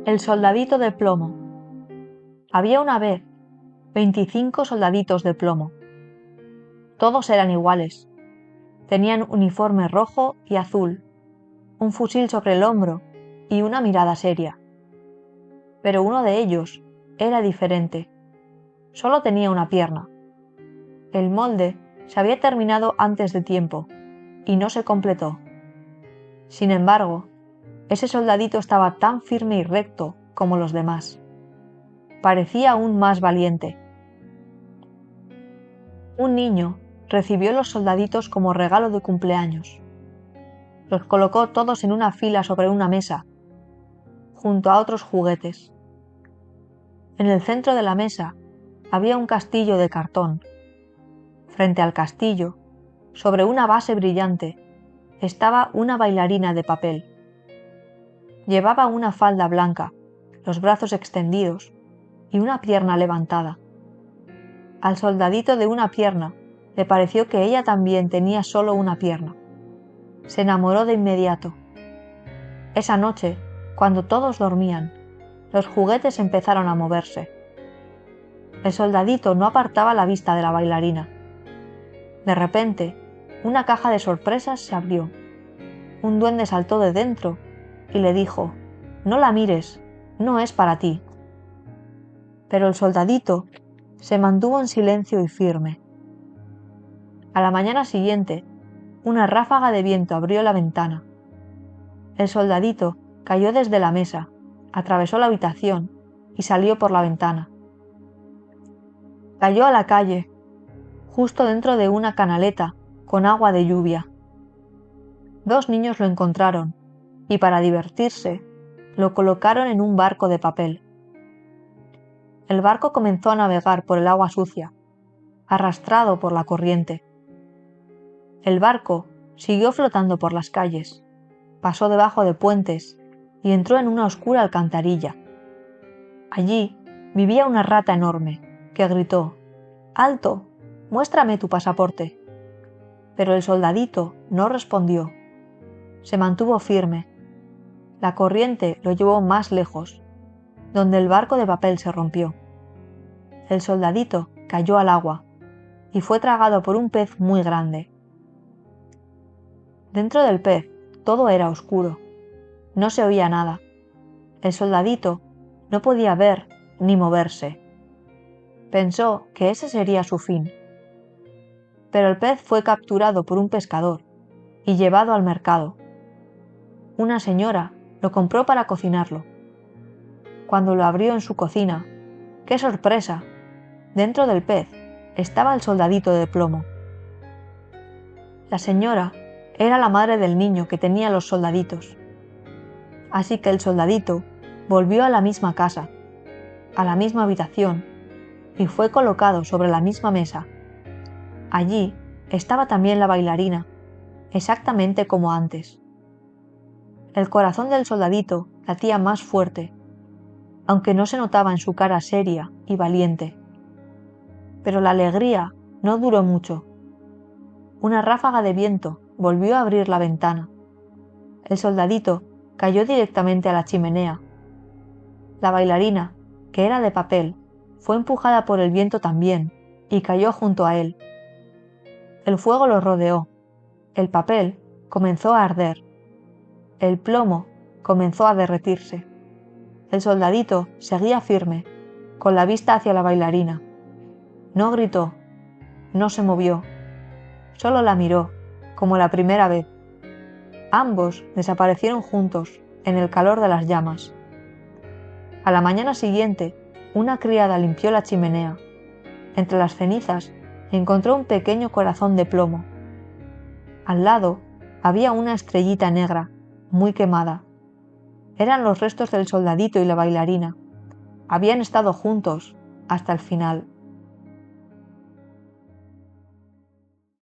El soldadito de plomo. Había una vez 25 soldaditos de plomo. Todos eran iguales. Tenían uniforme rojo y azul, un fusil sobre el hombro y una mirada seria. Pero uno de ellos era diferente. Solo tenía una pierna. El molde se había terminado antes de tiempo y no se completó. Sin embargo, ese soldadito estaba tan firme y recto como los demás. Parecía aún más valiente. Un niño recibió los soldaditos como regalo de cumpleaños. Los colocó todos en una fila sobre una mesa, junto a otros juguetes. En el centro de la mesa había un castillo de cartón. Frente al castillo, sobre una base brillante, estaba una bailarina de papel. Llevaba una falda blanca, los brazos extendidos y una pierna levantada. Al soldadito de una pierna le pareció que ella también tenía solo una pierna. Se enamoró de inmediato. Esa noche, cuando todos dormían, los juguetes empezaron a moverse. El soldadito no apartaba la vista de la bailarina. De repente, una caja de sorpresas se abrió. Un duende saltó de dentro y le dijo: «No la mires, no es para ti». Pero el soldadito se mantuvo en silencio y firme. A la mañana siguiente, una ráfaga de viento abrió la ventana. El soldadito cayó desde la mesa, atravesó la habitación y salió por la ventana. Cayó a la calle, justo dentro de una canaleta con agua de lluvia. Dos niños lo encontraron y, para divertirse, lo colocaron en un barco de papel. El barco comenzó a navegar por el agua sucia, arrastrado por la corriente. El barco siguió flotando por las calles, pasó debajo de puentes y entró en una oscura alcantarilla. Allí vivía una rata enorme que gritó: «¡Alto! ¡Muéstrame tu pasaporte!». Pero el soldadito no respondió. Se mantuvo firme. La corriente lo llevó más lejos, donde el barco de papel se rompió. El soldadito cayó al agua y fue tragado por un pez muy grande. Dentro del pez todo era oscuro. No se oía nada. El soldadito no podía ver ni moverse. Pensó que ese sería su fin. Pero el pez fue capturado por un pescador y llevado al mercado. Una señora lo compró para cocinarlo. Cuando lo abrió en su cocina, ¡qué sorpresa! Dentro del pez estaba el soldadito de plomo. La señora era la madre del niño que tenía los soldaditos. Así que el soldadito volvió a la misma casa, a la misma habitación, y fue colocado sobre la misma mesa. Allí estaba también la bailarina, exactamente como antes. El corazón del soldadito latía más fuerte, aunque no se notaba en su cara seria y valiente. Pero la alegría no duró mucho. Una ráfaga de viento volvió a abrir la ventana. El soldadito cayó directamente a la chimenea. La bailarina, que era de papel, fue empujada por el viento también y cayó junto a él. El fuego lo rodeó. El papel comenzó a arder. El plomo comenzó a derretirse. El soldadito seguía firme, con la vista hacia la bailarina. No gritó, no se movió, solo la miró, como la primera vez. Ambos desaparecieron juntos en el calor de las llamas. A la mañana siguiente, una criada limpió la chimenea. Entre las cenizas encontró un pequeño corazón de plomo. Al lado había una estrellita negra, muy quemada. Eran los restos del soldadito y la bailarina. Habían estado juntos hasta el final.